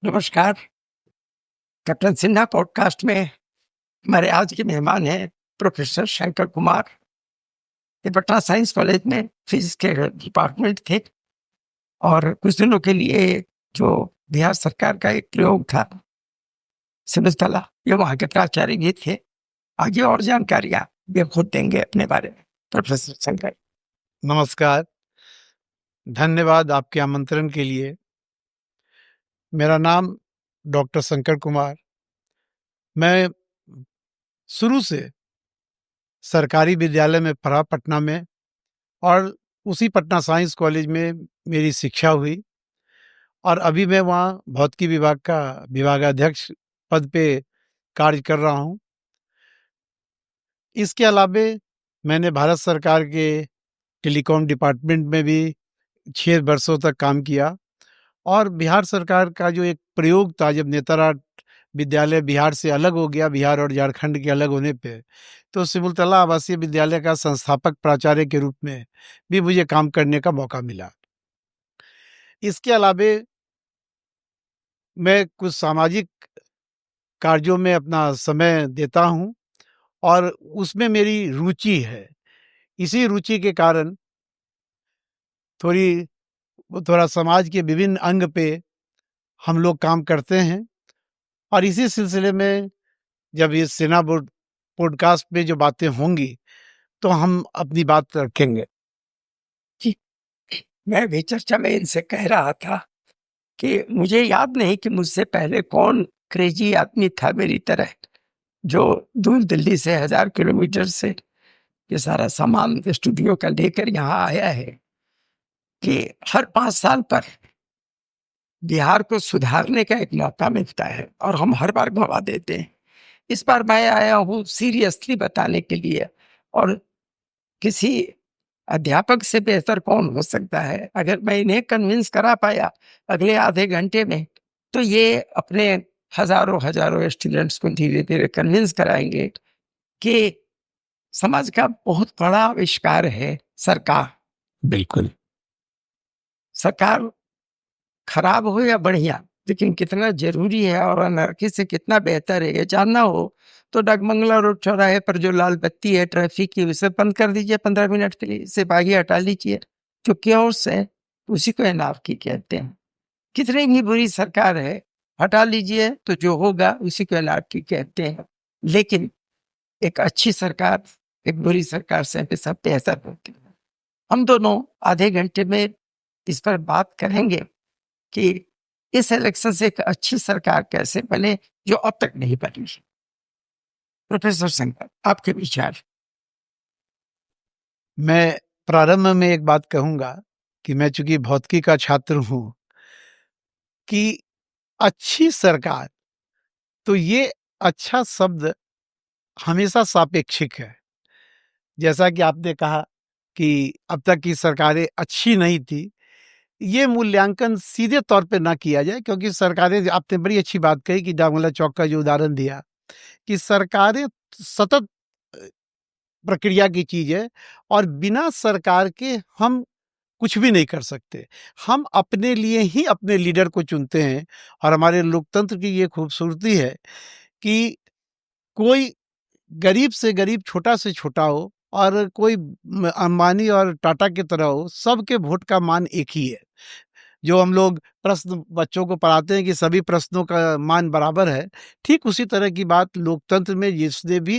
नमस्कार। Captain Sinha podcast में हमारे आज के मेहमान हैं प्रोफेसर शंकर कुमार। ये पटना साइंस कॉलेज में फिजिक्स के डिपार्टमेंट थे और कुछ दिनों के लिए जो बिहार सरकार का एक प्रयोग था सिमसतला, ये वहाँ के प्राचार्य भी थे। आगे और जानकारियाँ ये खुद देंगे अपने बारे में। प्रोफेसर शंकर। नमस्कार, धन्यवाद आपके आमंत्रण के लिए। मेरा नाम डॉक्टर शंकर कुमार। मैं शुरू से सरकारी विद्यालय में पढ़ा पटना में, और उसी पटना साइंस कॉलेज में मेरी शिक्षा हुई और अभी मैं वहाँ भौतिकी विभाग का विभागाध्यक्ष पद पे कार्य कर रहा हूँ। इसके अलावे मैंने भारत सरकार के टेलीकॉम डिपार्टमेंट में भी 6 वर्षों तक काम किया और बिहार सरकार का जो एक प्रयोग था, जब नेतरहाट विद्यालय बिहार से अलग हो गया, बिहार और झारखंड के अलग होने पे, तो सिमुलतला आवासीय विद्यालय का संस्थापक प्राचार्य के रूप में भी मुझे काम करने का मौका मिला। इसके अलावे मैं कुछ सामाजिक कार्यों में अपना समय देता हूँ और उसमें मेरी रुचि है। इसी रुचि के कारण थोड़ा समाज के विभिन्न अंग पे हम लोग काम करते हैं और इसी सिलसिले में जब ये सेना बोर्ड पॉडकास्ट पे जो बातें होंगी तो हम अपनी बात रखेंगे। जी, मैं भी चर्चा में इनसे कह रहा था कि मुझे याद नहीं कि मुझसे पहले कौन क्रेजी आदमी था मेरी तरह, जो दूर दिल्ली से 1000 किलोमीटर से ये सारा सामान स्टूडियो का लेकर यहाँ आया है कि हर 5 साल पर बिहार को सुधारने का एक मौका मिलता है और हम हर बार गवा देते हैं। इस बार मैं आया हूँ सीरियसली बताने के लिए, और किसी अध्यापक से बेहतर कौन हो सकता है। अगर मैं इन्हें कन्विंस करा पाया अगले आधे घंटे में, तो ये अपने हजारों हजारों स्टूडेंट्स को धीरे धीरे कन्विंस कराएंगे कि समाज का बहुत बड़ा आविष्कार है सरकार। बिल्कुल, सरकार खराब हो या बढ़िया, लेकिन कितना जरूरी है और अनर्की से कितना बेहतर है ये जानना हो तो डगमंगला रोड चौराहे पर जो लाल बत्ती है ट्रैफिक की, उसे बंद कर दीजिए 15 मिनट के लिए, सिपाही हटा लीजिए। जो क्योर्स है उसी को एनार्की कहते हैं। कितनी भी बुरी सरकार है, हटा लीजिए तो जो होगा उसी को एनार्की कहते हैं। लेकिन एक अच्छी सरकार एक बुरी सरकार से हमेशा बेहतर होती है। हम दोनों आधे घंटे में इस पर बात करेंगे कि इस इलेक्शन से एक अच्छी सरकार कैसे बने जो अब तक नहीं बनी। प्रोफेसर शंकर, आपके विचार। मैं प्रारंभ में एक बात कहूँगा कि मैं चूंकि भौतिकी का छात्र हूँ कि अच्छी सरकार, तो ये अच्छा शब्द हमेशा सापेक्षिक है। जैसा कि आपने कहा कि अब तक की सरकारें अच्छी नहीं थी, ये मूल्यांकन सीधे तौर पे ना किया जाए, क्योंकि सरकारें, आपने बड़ी अच्छी बात कही कि डामोला चौक का जो उदाहरण दिया, कि सरकारें सतत प्रक्रिया की चीज है और बिना सरकार के हम कुछ भी नहीं कर सकते। हम अपने लिए ही अपने लीडर को चुनते हैं और हमारे लोकतंत्र की ये खूबसूरती है कि कोई गरीब से गरीब, छोटा से छोटा हो और कोई अंबानी और टाटा की तरह हो, सबके वोट का मान एक ही है। जो हम लोग प्रश्न बच्चों को पढ़ाते हैं कि सभी प्रश्नों का मान बराबर है, ठीक उसी तरह की बात लोकतंत्र में जिसने भी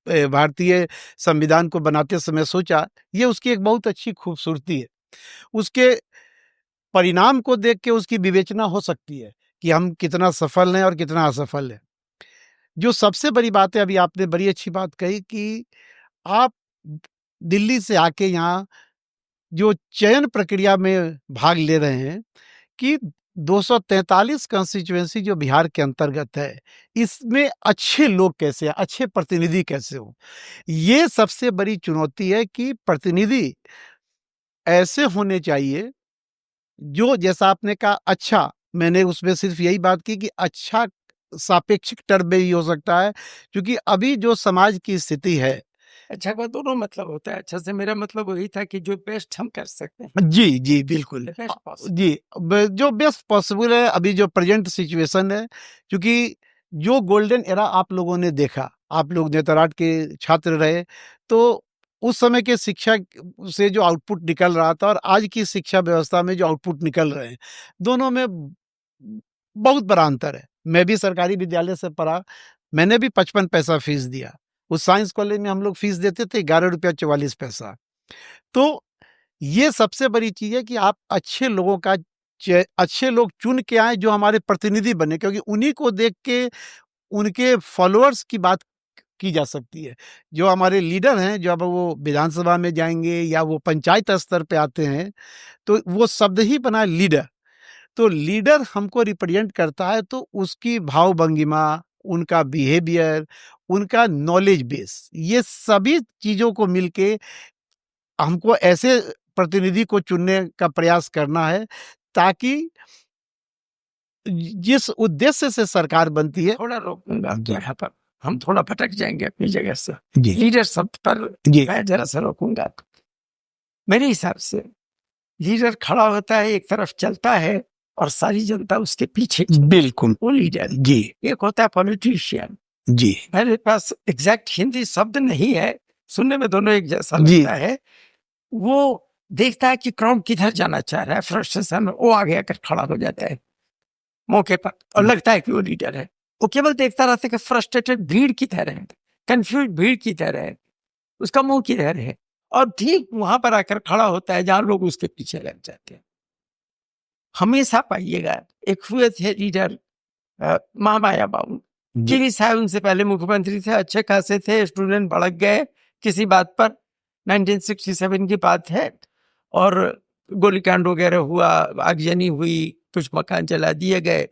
भारतीय संविधान को बनाते समय सोचा, ये उसकी एक बहुत अच्छी खूबसूरती है। उसके परिणाम को देख के उसकी विवेचना हो सकती है कि हम कितना सफल हैं और कितना असफल हैं। जो सबसे बड़ी बात है, अभी आपने बड़ी अच्छी बात कही कि आप दिल्ली से आके यहाँ जो चयन प्रक्रिया में भाग ले रहे हैं, कि 243 कंस्टिट्यूएंसी जो बिहार के अंतर्गत है, इसमें अच्छे लोग कैसे हैं, अच्छे प्रतिनिधि कैसे हों। ये सबसे बड़ी चुनौती है कि प्रतिनिधि ऐसे होने चाहिए जो, जैसा आपने कहा अच्छा, मैंने उसमें सिर्फ यही बात की कि अच्छा सापेक्षिक टर्म में ही हो सकता है, क्योंकि अभी जो समाज की स्थिति है अच्छा का दोनों मतलब होता है। अच्छा से मेरा मतलब वही था कि जो बेस्ट हम कर सकते हैं, जी जी बिल्कुल बेस्ट पॉसिबल। जी जो बेस्ट पॉसिबल है अभी जो प्रेजेंट सिचुएशन है, क्योंकि जो गोल्डन एरा आप लोगों ने देखा, आप लोग नेतराट के छात्र रहे, तो उस समय के शिक्षा से जो आउटपुट निकल रहा था और आज की शिक्षा व्यवस्था में जो आउटपुट निकल रहे हैं, दोनों में बहुत बड़ा अंतर है। मैं भी सरकारी विद्यालय से पढ़ा, मैंने भी 55 पैसा फीस दिया। उस साइंस कॉलेज में हम लोग फीस देते थे 11 रुपया 44 पैसा। तो ये सबसे बड़ी चीज है कि आप अच्छे लोगों का अच्छे लोग चुन के आए जो हमारे प्रतिनिधि बने, क्योंकि उन्हीं को देख के उनके फॉलोअर्स की बात की जा सकती है। जो हमारे लीडर हैं, जब वो विधानसभा में जाएंगे या वो पंचायत स्तर पे आते हैं, तो वो शब्द ही बना लीडर। तो लीडर हमको रिप्रेजेंट करता है, तो उसकी भाव भंगिमा, उनका बिहेवियर, उनका नॉलेज बेस, ये सभी चीजों को मिलके हमको ऐसे प्रतिनिधि को चुनने का प्रयास करना है, ताकि जिस उद्देश्य से सरकार बनती है। थोड़ा रोकूंगा आपको यहाँ पर, हम थोड़ा भटक जाएंगे अपनी जगह से। जी लीडर शब्द पर जी मैं जरा सा रोकूंगा। मेरे हिसाब से लीडर खड़ा होता है, एक तरफ चलता है और सारी जनता उसके पीछे, बिल्कुल वो लीडर। जी एक होता है पॉलिटिशियन। जी मेरे पास एग्जैक्ट हिंदी शब्द नहीं है, सुनने में दोनों एक जैसा जी लगता है। वो देखता है कि क्राउड किधर जाना चाह रहा है, फ्रस्ट्रेशन में वो आगे आकर खड़ा हो जाता है मौके पर, और लगता है कि वो लीडर है। वो केवल देखता रहता है कि फ्रस्ट्रेटेड भीड़ की तरह है, कंफ्यूज भीड़ की तरह है, उसका मुंह किधर है, और ठीक वहां पर आकर खड़ा होता है जहां लोग उसके पीछे लग जाते हैं। हमेशा पाइएगा, एक हुए थे लीडर महामाया बाबू जी भी साहब, उनसे पहले मुख्यमंत्री थे, अच्छे खासे थे, स्टूडेंट भड़क गए किसी बात पर, 1967 की बात है, और गोलीकांड वगैरह हुआ, आगजनी हुई, कुछ मकान जला दिए गए,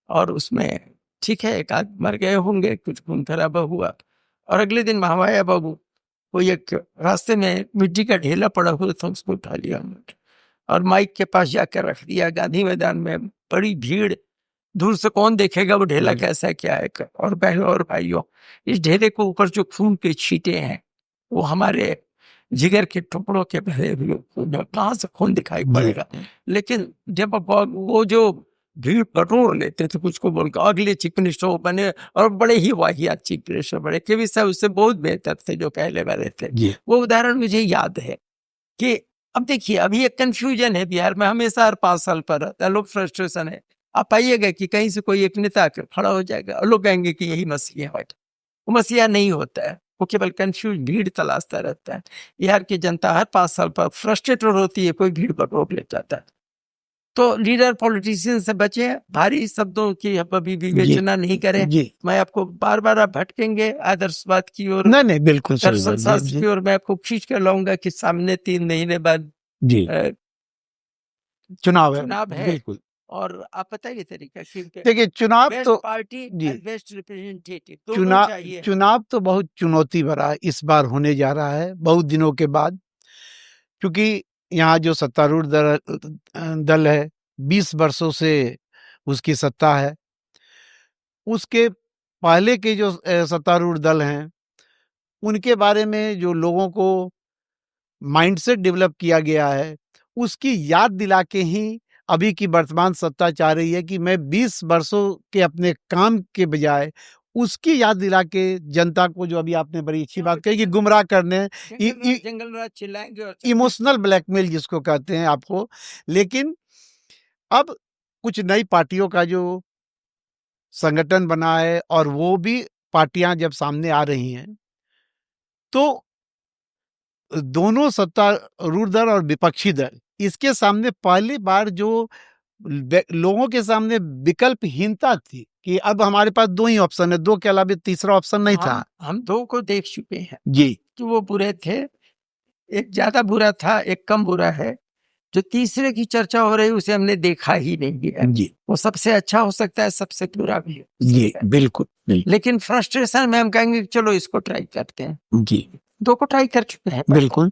और उसमें ठीक है एक आध मर गए होंगे, कुछ खून खराबा हुआ। और अगले दिन महामाया बाबू वो एक रास्ते में मिट्टी का ढेला पड़ा हुआ था, उसको उठा लिया और माइक के पास जाकर रख दिया। गांधी मैदान में बड़ी भीड़, दूर से कौन देखेगा वो ढेला कैसा क्या है। और बहनों और भाइयों, इस ढेले को ऊपर जो खून के छींटे हैं, वो हमारे जिगर के टुकड़ों के भरे हुए, कहाँ से खून दिखाई पड़ेगा। लेकिन जब वो जो भीड़ बटोर लेते थे कुछ को बोलकर, अगले चीफ मिनिस्टर बने, और बड़े ही वाहियात चीफ मिनिस्टर बड़े, के भी साहब उससे बहुत बेहतर थे जो पहले वाले थे। वो उदाहरण मुझे याद है कि अब देखिए, अभी एक कंफ्यूजन है बिहार में, हमेशा हर 5 साल पर रहता है, लोग फ्रस्ट्रेशन है। आप पाइएगा कि कहीं से कोई एक नेता खड़ा हो जाएगा और लोग कहेंगे कि यही मसीहा है। वो मसीहा नहीं होता है, वो केवल कंफ्यूज भीड़ तलाशता रहता है। बिहार की जनता हर 5 साल पर फ्रस्ट्रेटेड होती है, कोई भीड़ पर रोक ले जाता है। तो लीडर पॉलिटिशियन से बचे, भारी शब्दों की अभी विवेचना नहीं करें। मैं आपको बार बार आप भटकेंगे आदर्शवाद की ओर, नहीं बिल्कुल दर्शन शास्त्र की ओर मैं आपको खींच कर लाऊंगा कि सामने 3 महीने बाद चुनाव है। बिल्कुल। और आप बताइए तरीका, देखिए चुनाव तो पार्टी बेस्ट रिप्रेजेंटेटिव चुनाव तो बहुत चुनौती भरा इस बार होने जा रहा है, बहुत दिनों के बाद, क्योंकि यहाँ जो सत्तारूढ़ दल है, 20 वर्षों से उसकी सत्ता है। उसके पहले के जो सत्तारूढ़ दल हैं, उनके बारे में जो लोगों को माइंडसेट डेवलप किया गया है, उसकी याद दिला के ही अभी की वर्तमान सत्ता चाह रही है कि मैं 20 वर्षों के अपने काम के बजाय उसकी याद दिला के जनता को, जो अभी आपने बड़ी अच्छी बात कही कि गुमराह करने, जंगल राज चिल्लाएंगे और इमोशनल ब्लैकमेल जिसको कहते हैं आपको। लेकिन अब कुछ नई पार्टियों का जो संगठन बना है, और वो भी पार्टियां जब सामने आ रही हैं, तो दोनों सत्तारूढ़ दल और विपक्षी दल, इसके सामने पहली बार जो लोगों के सामने विकल्पहीनता थी कि अब हमारे पास 2 ही ऑप्शन है, 2 के अलावा तीसरा ऑप्शन नहीं था। हम 2 को देख चुके हैं जी कि वो बुरे थे, एक ज्यादा बुरा था, एक कम बुरा है। जो तीसरे की चर्चा हो रही उसे हमने देखा ही नहीं है जी। वो सबसे अच्छा हो सकता है, सबसे बुरा भी जी बिल्कुल। लेकिन फ्रस्ट्रेशन में हम कहेंगे चलो इसको ट्राई करते हैं जी। 2 को ट्राई कर चुके हैं बिल्कुल,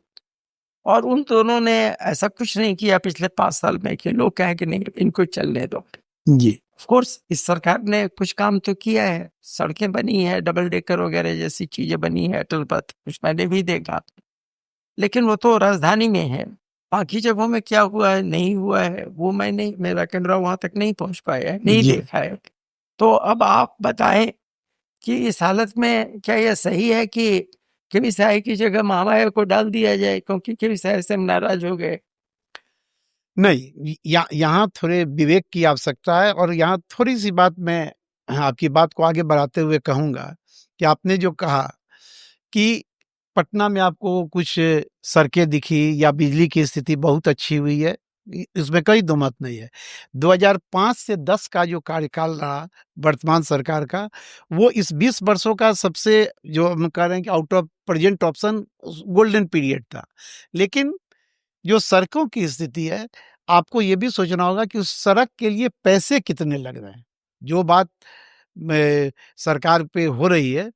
और उन दोनों ने ऐसा कुछ नहीं किया पिछले 5 साल में कि लोग कहें कि नहीं इनको चलने दो। जी ऑफ कोर्स इस सरकार ने कुछ काम तो किया है, सड़कें बनी है, डबल डेकर वगैरह जैसी चीजें बनी है, अटल पथ कुछ मैंने भी देखा, लेकिन वो तो राजधानी में है। बाकी जगहों में क्या हुआ है नहीं हुआ है वो मैं नहीं, मेरा कैमरा वहां तक नहीं पहुंच पाया है, नहीं जी देखा है। तो अब आप बताएं कि इस हालत में क्या यह सही है कि केवी साय की जगह महामाया को डाल दिया जाए, क्योंकि केवी साय से हम नाराज हो गए? नहीं, यहाँ थोड़े विवेक की आवश्यकता है, और यहाँ थोड़ी सी बात मैं आपकी बात को आगे बढ़ाते हुए कहूँगा कि आपने जो कहा कि पटना में आपको कुछ सड़कें दिखी या बिजली की स्थिति बहुत अच्छी हुई है, इसमें कोई दो मत नहीं है। 2005 से 10 का जो कार्यकाल रहा वर्तमान सरकार का, वो इस 20 वर्षों का सबसे, जो हम कह रहे हैं कि out of present option, golden period था। लेकिन जो सड़कों की स्थिति है, आपको ये भी सोचना होगा कि उस सड़क के लिए पैसे कितने लग रहे हैं। जो बात सरकार पे हो रही है,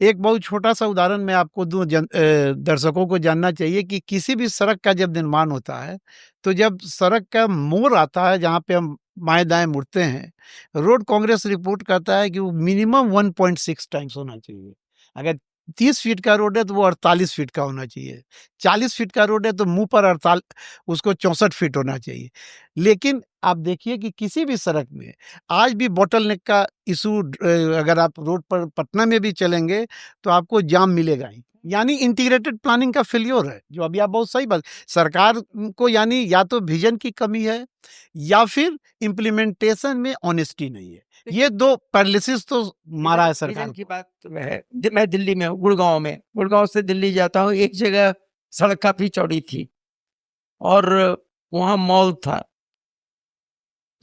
एक बहुत छोटा-सा उदाहरण मैं आपको दूँ, दर्शकों को जानना चाहिए कि किसी भी सड़क का जब निर्माण होता है, तो जब सड़क का मोड़ आता है, जहाँ पे हम बाएँ-दाएँ मुड़ते हैं, रोड कांग्रेस रिपोर्ट कहता है कि वो मिनिमम 1.6 टाइम्स होना चाहिए। अगर 30 फीट का रोड है, तो वो 48 फीट का होना चाहिए। 40 फीट का रोड है, तो मुँह पर उसको 64 फीट होना चाहिए। लेकिन आप देखिए कि किसी भी सड़क में आज भी बॉटलनेक का इश्यू, अगर आप रोड पर पटना में भी चलेंगे, तो आपको जाम मिलेगा ही। यानी इंटीग्रेटेड प्लानिंग का फेल्योर है, जो अभी आप बहुत सही बात, सरकार को यानी या तो विजन की कमी है या फिर इम्प्लीमेंटेशन में ऑनेस्टी नहीं है। ये दो पैरालिसिस तो मारा है सरकार विजन की बात है। मैं दिल्ली में हूँ, गुड़गांव में, गुड़गांव से दिल्ली जाता हूँ, एक जगह सड़क काफी चौड़ी थी और वहां मॉल था,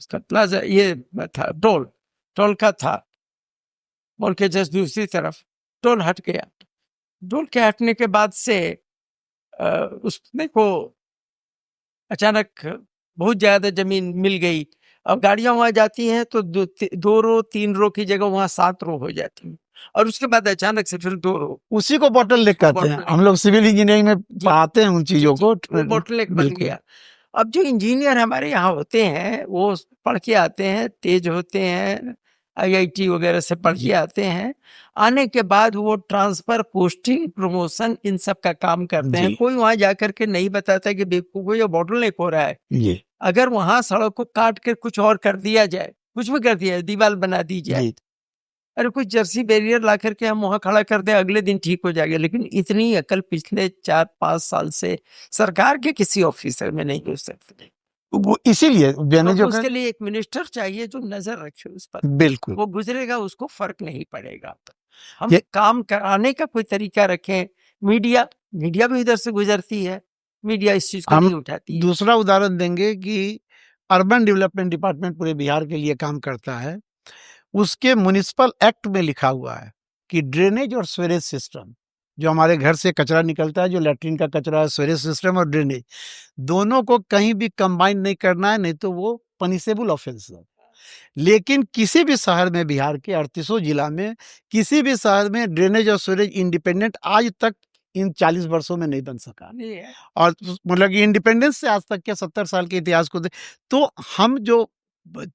उसका प्लाजा ये था, टोल का था, मॉल के जस्ट दूसरी तरफ टोल हट गया। टोल के हटने के बाद से उसमें को अचानक बहुत ज्यादा जमीन मिल गई। अब गाड़ियां वहां जाती हैं तो दो रो 3 रो की जगह वहां 7 रो हो जाती हैं, और उसके बाद अचानक से फिर 2 रो। उसी को बॉटलनेक कहते हैं। हम लोग सिविल इंजीनियरिंग में पढ़ाते हैं उन चीजों को। बॉटलनेक बन गया। अब जो इंजीनियर हमारे यहाँ होते हैं वो पढ़ के आते हैं, तेज होते हैं, आईआईटी वगैरह से पढ़ के आते हैं, आने के बाद वो ट्रांसफर, पोस्टिंग, प्रमोशन, इन सब का काम करते हैं। कोई वहां जाकर के नहीं बताता कि बेवकूफो ये बॉटलनेक हो रहा है। अगर वहां सड़क को काट के कुछ और कर दिया जाए, कुछ भी कर दिया जाए, दीवार बना दी जाए, अरे कुछ जर्सी बैरियर ला करके हम वहां खड़ा कर दें, अगले दिन ठीक हो जाएगा। लेकिन इतनी अकल पिछले 4-5 साल से सरकार के किसी ऑफिसर में नहीं हो सकती। इसीलिए तो उसके लिए एक मिनिस्टर चाहिए जो नजर रखे उस पर। बिल्कुल, वो गुजरेगा, उसको फर्क नहीं पड़ेगा। हम काम कराने का कोई तरीका रखें। मीडिया भी इधर से गुजरती है, मीडिया इस चीज को नहीं उठाती है। दूसरा उदाहरण देंगे कि अर्बन डेवलपमेंट डिपार्टमेंट पूरे बिहार के लिए काम करता है। उसके म्युनिसिपल एक्ट में लिखा हुआ है कि ड्रेनेज और स्वेरेज सिस्टम, जो हमारे घर से कचरा निकलता है, जो लैट्रिन का कचरा है, स्वेरेज सिस्टम और ड्रेनेज, दोनों को कहीं भी कंबाइन नहीं करना है, नहीं तो वो पनिशेबल ऑफेंस है। लेकिन किसी भी शहर में, बिहार के 38 जिला में किसी भी शहर में ड्रेनेज और स्वेरेज इंडिपेंडेंट आज तक इन 40 वर्षों में नहीं बन सका। और मतलब कि इंडिपेंडेंस से आज तक के 70 साल के इतिहास को तो हम जो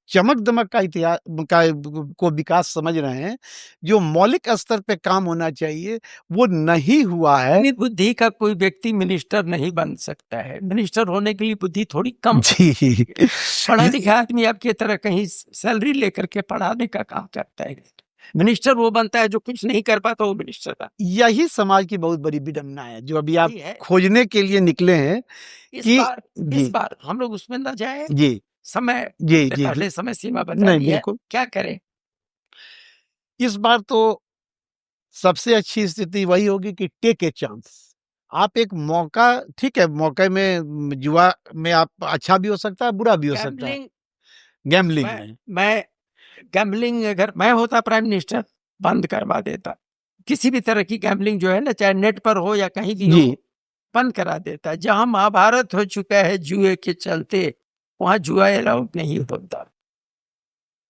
चमक दमक का इतिहास को विकास समझ रहे हैं, जो मौलिक स्तर पे काम होना चाहिए वो नहीं हुआ है। बुद्धि का कोई व्यक्ति मिनिस्टर नहीं बन सकता है। मिनिस्टर होने के लिए बुद्धि थोड़ी कम। जी, पढ़ा लिखा आदमी आपकी तरह कहीं सैलरी लेकर के पढ़ाने का काम करता है। मिनिस्टर वो बनता है जो कुछ नहीं कर पाता, वो मिनिस्टर का। यही समाज की बहुत बड़ी विडंबना है, जो अभी आप खोजने के लिए निकले हैं। इस बार हम लोग उसमें न जाए। जी, समय जी, पहले समय सीमा बता दी है, क्या करें? इस बार तो सबसे अच्छी स्थिति वही होगी कि टेक ए चांस। आप एक मौका, ठीक है, मौके में जुआ में आप अच्छा भी हो सकता है, बुरा भी हो सकता है। गैम्बलिंग मैं गैम्बलिंग अगर मैं होता प्राइम मिनिस्टर, बंद करवा देता। किसी भी तरह की गैम्बलिंग जो है ना, चाहे नेट पर हो या कहीं भी हो, बंद करा देता। जहां महाभारत हो चुका है जुए के चलते, वहां जुआ अलाउड नहीं होता।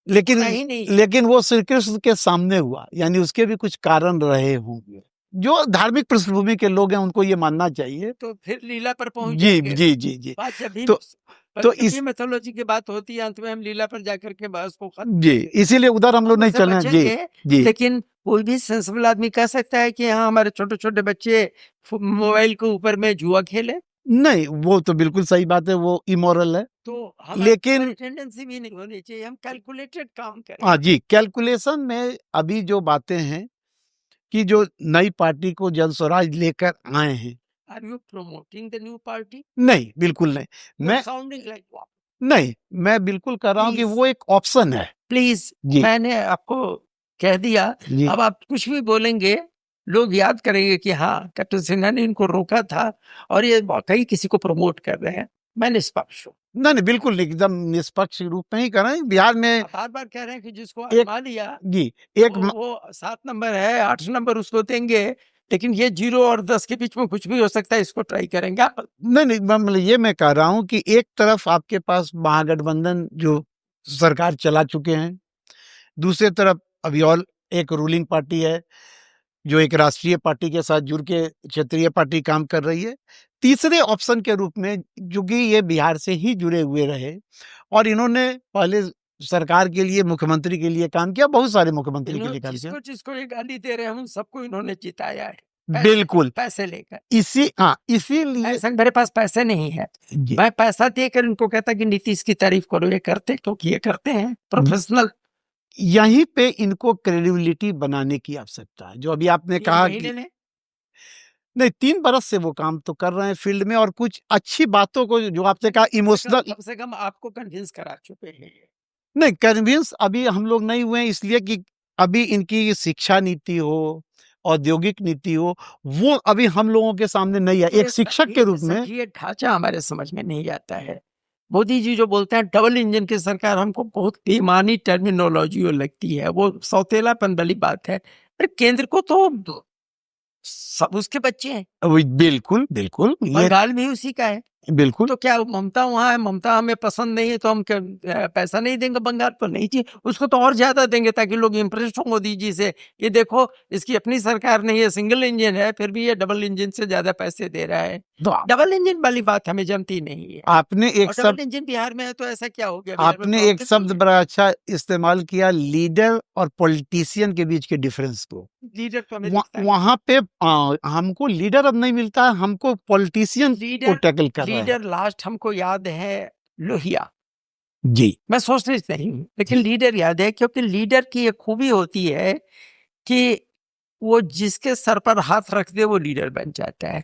लेकिन वो श्री कृष्ण के सामने हुआ, यानी उसके भी कुछ कारण रहे होंगे। जो धार्मिक पृष्ठभूमि के लोग हैं उनको ये मानना चाहिए। तो फिर लीला पर पहुंच जी। बात जब भी तो तो इस मैथोलॉजी की बात होती है, अंत में हम लीला पर जाकर के बहस को खत्म जी, इसीलिए उधर हम लोग नहीं उससे चले हैं। जी बचेंगे। जी लेकिन कोई भी सेंसिबल आदमी कह सकता है कि हाँ हमारे छोटे छोटे बच्चे मोबाइल के ऊपर में जुआ खेले, नहीं, वो तो बिल्कुल सही बात है, वो इमोरल है। तो लेकिन टेंडेंसी भी नहीं होनी चाहिए, हम कैलकुलेटेड काम करें। हाँ जी, कैलकुलेशन में अभी जो बातें हैं कि जो नई पार्टी को जन स्वराज लेकर आए हैं, are you promoting the new party? नहीं बिल्कुल नहीं, मैं साउंडिंग लाइक नहीं, मैं बिल्कुल कर रहा हूँ कि Please. वो एक ऑप्शन है। प्लीज, जी मैंने आपको कह दिया, जी अब आप कुछ भी बोलेंगे लोग याद करेंगे कि हाँ कैप्टन सिन्हा ने इनको रोका था और ये वाकई किसी को प्रमोट कर रहे हैं। मैं निष्पक्ष हूँ, नहीं नहीं, बिल्कुल नहीं, एकदम निष्पक्ष रूप में ही कर रहे हैं। बिहार में बार बार कह रहे हैं कि जिसको एक आजमा लिया जी एक वो 7 नंबर है, 8 नंबर उसको देंगे, लेकिन ये 0 और 10 के बीच में कुछ भी हो सकता है, इसको ट्राई करेंगे आप। नहीं नहीं, मतलब ये मैं कह रहा हूँ कि एक तरफ आपके पास महागठबंधन जो सरकार चला चुके हैं, दूसरी तरफ अभी और एक रूलिंग पार्टी है जो एक राष्ट्रीय पार्टी के साथ जुड़ के क्षेत्रीय पार्टी काम कर रही है। तीसरे ऑप्शन के रूप में, जो कि ये बिहार से ही जुड़े हुए रहे और इन्होंने पहले सरकार के लिए, मुख्यमंत्री के लिए काम किया, बहुत सारे मुख्यमंत्री के लिए काम किया। जिसको ये गाली दे रहे हैं उन सबको इन्होंने जिताया है, बिल्कुल, पैसे लेकर। इसीलिए ऐसा मेरे पास पैसे नहीं है, मैं पैसा देकर इनको कहता कि नीतीश की तारीफ करो, ये करते क्योंकि ये करते हैं प्रोफेशनल। यहीं पे इनको क्रेडिबिलिटी बनाने की आवश्यकता है, जो अभी आपने कहा कि नहीं, 3 बरस से वो काम तो कर रहे हैं फील्ड में, और कुछ अच्छी बातों को जो आपने कहा इमोशनल, कम से कम आपको कन्विंस करा चुके हैं। नहीं कन्विंस अभी हम लोग नहीं हुए, इसलिए कि अभी इनकी शिक्षा नीति हो, औद्योगिक नीति हो, वो अभी हम लोगों के सामने नहीं है। एक शिक्षक के रूप में ये ढांचा हमारे समझ में नहीं आता है। मोदी जी जो बोलते हैं डबल इंजन की सरकार, हमको बहुत बेईमानी टर्मिनोलॉजी लगती है, वो सौतेलापन वाली बात है। अरे केंद्र को तो सब उसके बच्चे हैं, बिल्कुल बिल्कुल, ये बंगाल भी उसी का है। बिल्कुल तो क्या ममता वहाँ है, ममता हमें पसंद नहीं है तो हम पैसा नहीं देंगे बंगाल को? नहीं जी, उसको तो और ज्यादा देंगे ताकि लोग इम्प्रेस हो मोदी जी से। ये देखो इसकी अपनी सरकार नहीं है, सिंगल इंजन है, फिर भी ये डबल इंजन से ज्यादा पैसे दे रहा है। तो डबल इंजन वाली बात हमें जमती नहीं है। आपने एक डबल शब्द इंजन बिहार में है तो ऐसा क्या हो गया? आपने एक शब्द बड़ा अच्छा इस्तेमाल किया, लीडर और पॉलिटिशियन के बीच के डिफरेंस को। लीडर तो हमें दिखता है। वहां पे हमको लीडर अब नहीं मिलता है, हमको पॉलिटिशियन को टैकल कर रहे हैं। लीडर लास्ट हमको याद है लोहिया, जी मैं सोच नहीं हूँ, लेकिन लीडर याद है, क्योंकि लीडर की एक खूबी होती है कि वो जिसके सर पर हाथ रख दे वो लीडर बन जाता है।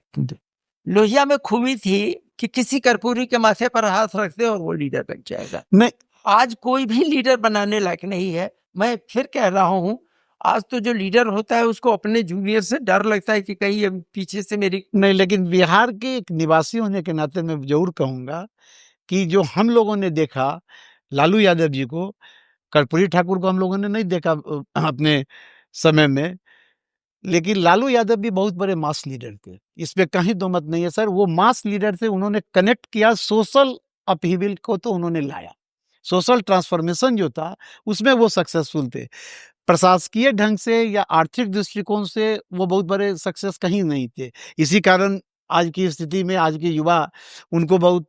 लोहिया में खूबी थी कि किसी कर्पूरी के माथे पर हाथ रख दे और वो लीडर बन जाएगा। नहीं, आज कोई भी लीडर बनाने लायक नहीं है। मैं फिर कह रहा हूँ, आज तो जो लीडर होता है उसको अपने जूनियर से डर लगता है कि कहीं ये पीछे से मेरी नहीं, लेकिन बिहार के एक निवासी होने के नाते मैं जरूर कहूंगा कि जो हम लोगों ने देखा लालू यादव जी को, कर्पूरी ठाकुर को हम लोगों ने नहीं देखा अपने समय में, लेकिन लालू यादव भी बहुत बड़े मास लीडर थे, इसमें कहीं दो मत नहीं है सर। वो मास लीडर थे, उन्होंने कनेक्ट किया, सोशल अपहीविल को तो उन्होंने लाया, सोशल ट्रांसफॉर्मेशन जो था उसमें वो सक्सेसफुल थे। प्रशासकीय ढंग से या आर्थिक दृष्टिकोण से वो बहुत बड़े सक्सेस कहीं नहीं थे। इसी कारण आज की स्थिति में आज के युवा उनको बहुत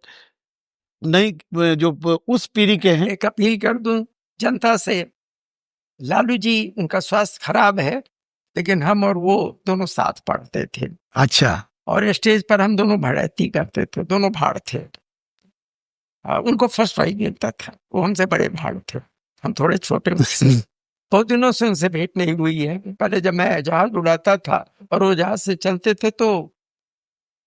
नहीं, जो उस पीढ़ी के हैं। एक अपील कर दूं जनता से, लालू जी उनका स्वास्थ्य खराब है, लेकिन हम और वो दोनों साथ पढ़ते थे। अच्छा, और स्टेज पर हम दोनों भड़ैती करते थे, दोनों भाड़ थे। उनको फर्स्ट प्राइज मिलता था, वो हमसे बड़े भाड़ थे, हम थोड़े छोटे। बहुत दिनों से उनसे भेंट नहीं हुई है। पहले जब मैं जहाज उड़ाता था और वो जहाज से चलते थे तो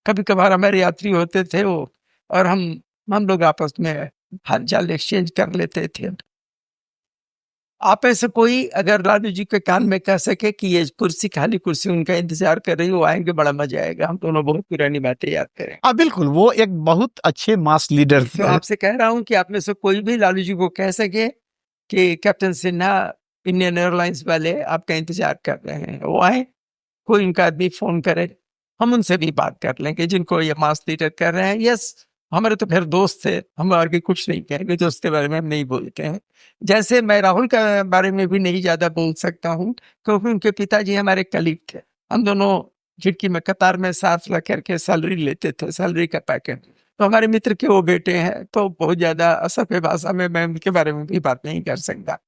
कभी कभार हमारे यात्री होते थे वो, और हम लोग आपस में हालचाल एक्सचेंज कर लेते थे। आप ऐसे कोई अगर लालू जी के कान में कह सके कि ये कुर्सी खाली कुर्सी उनका इंतजार कर रही, वो आएंगे, बड़ा मजा आएगा, हम दोनों बहुत पुरानी बातें याद करें। हाँ बिल्कुल, वो एक बहुत अच्छे मास लीडर थे। तो आपसे कह रहा हूँ कि आप में से कोई भी लालू जी को कह सके कि कैप्टन सिन्हा इंडियन एयरलाइंस वाले आपका इंतजार कर रहे हैं, वो आए, कोई उनका आदमी फोन करे, हम उनसे भी बात कर लेंगे जिनको ये मास लीडर कर रहे हैं। यस, हमारे तो फिर दोस्त थे, हम आगे कुछ नहीं कहेंगे, दोस्त के बारे में हम नहीं बोलते हैं। जैसे मैं राहुल के बारे में भी नहीं ज्यादा बोल सकता हूँ, क्योंकि उनके पिताजी हमारे कलीग थे, हम दोनों खिड़की में कतार में साथ लग करके सैलरी लेते थे, सैलरी का पैकेट, तो हमारे मित्र के वो बेटे हैं, तो बहुत ज्यादा असभ्य भाषा में मैं उनके बारे में भी बात नहीं कर सकता,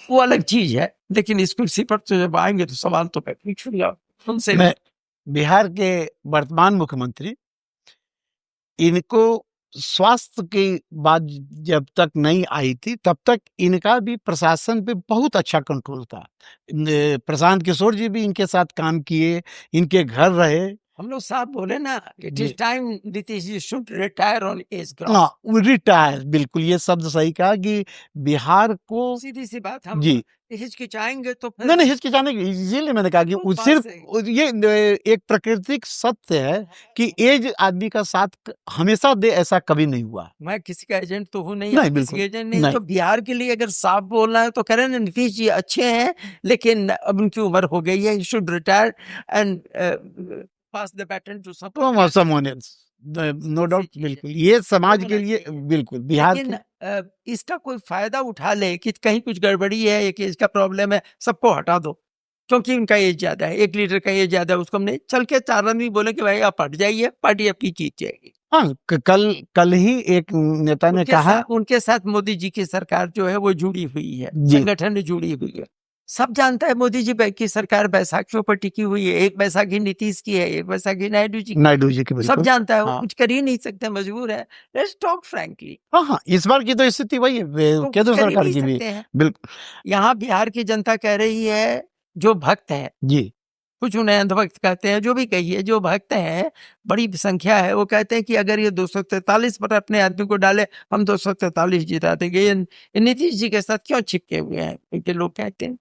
वो अलग चीज है। लेकिन इस कुर्सी पर तो जब आएंगे तो सवाल तो मैं पूछूंगा उनसे। मैं बिहार के वर्तमान मुख्यमंत्री, इनको स्वास्थ्य की बात जब तक नहीं आई थी तब तक इनका भी प्रशासन पे बहुत अच्छा कंट्रोल था। प्रशांत किशोर जी भी इनके साथ काम किए, इनके घर रहे। हम लोग साहब बोले ना, इट जी। Is time Nitish ji should retire on age ground. हाँ, रिटायर, बिल्कुल ये शब्द सही कहा कि बिहार को, सीधी सी बात, हम जी, हिचकिचाएंगे तो फिर नहीं हिचकिचाने की, इसीलिए मैंने कहा कि वो बात सिर्फ सही। ये एक प्राकृतिक सत्य है कि एज आदमी का साथ हमेशा दे, ऐसा कभी नहीं हुआ। मैं किसी का एजेंट तो हूँ नहीं, नहीं, आप किसी बिल्कुल एजेंट नहीं, नहीं। तो बिहार के लिए अगर साफ बोलना है तो कह रहे हैं नीतीश जी अच्छे हैं, लेकिन अब उनकी उम्र हो गई है, should retire and pass the baton to तो समोने, नो डाउट, बिल्कुल ये समाज के लिए, बिल्कुल बिहार लेकिन के, इसका कोई फायदा उठा ले कि कहीं कुछ गड़बड़ी है, एक एज का प्रॉब्लम है, सबको हटा दो क्योंकि उनका एज ज्यादा है, एक लीडर का एज ज्यादा है, उसको हमने चल के 4 आदमी बोले कि भाई आप हट जाइए, पार्टी आपकी जीत जाएगी। हाँ, कल कल ही एक नेता ने कहा, उनके साथ मोदी जी की सरकार जो है वो जुड़ी हुई है, जी, संगठन में जुड़ी हुई है। सब जानता है मोदी जी की सरकार बैसाखियों पर टिकी हुई है, एक बैसाखी नीतीश की है, एक बैसाखी नायडू जी की। नायडू जी की, सब बिल्कुल जानता है, वो हाँ। कुछ कर ही नहीं सकते, मजबूर है। Let's talk frankly. हाँ हाँ, इस बार की तो स्थिति वही है, तो केंद्र कुछ कर ही सरकार नहीं की भी, सकते हैं। बिल्कुल यहाँ बिहार की जनता कह रही है, जो भक्त है, जी, कुछ उन्हें अंधभक्त कहते हैं, जो भी कहिए, जो भक्त हैं, बड़ी संख्या है, वो कहते हैं कि अगर ये 243 पर अपने आदमी को डाले, हम 243 जिता देंगे। ये नीतीश जी के साथ क्यों चिपके हुए हैं, क्योंकि लोग कहते हैं।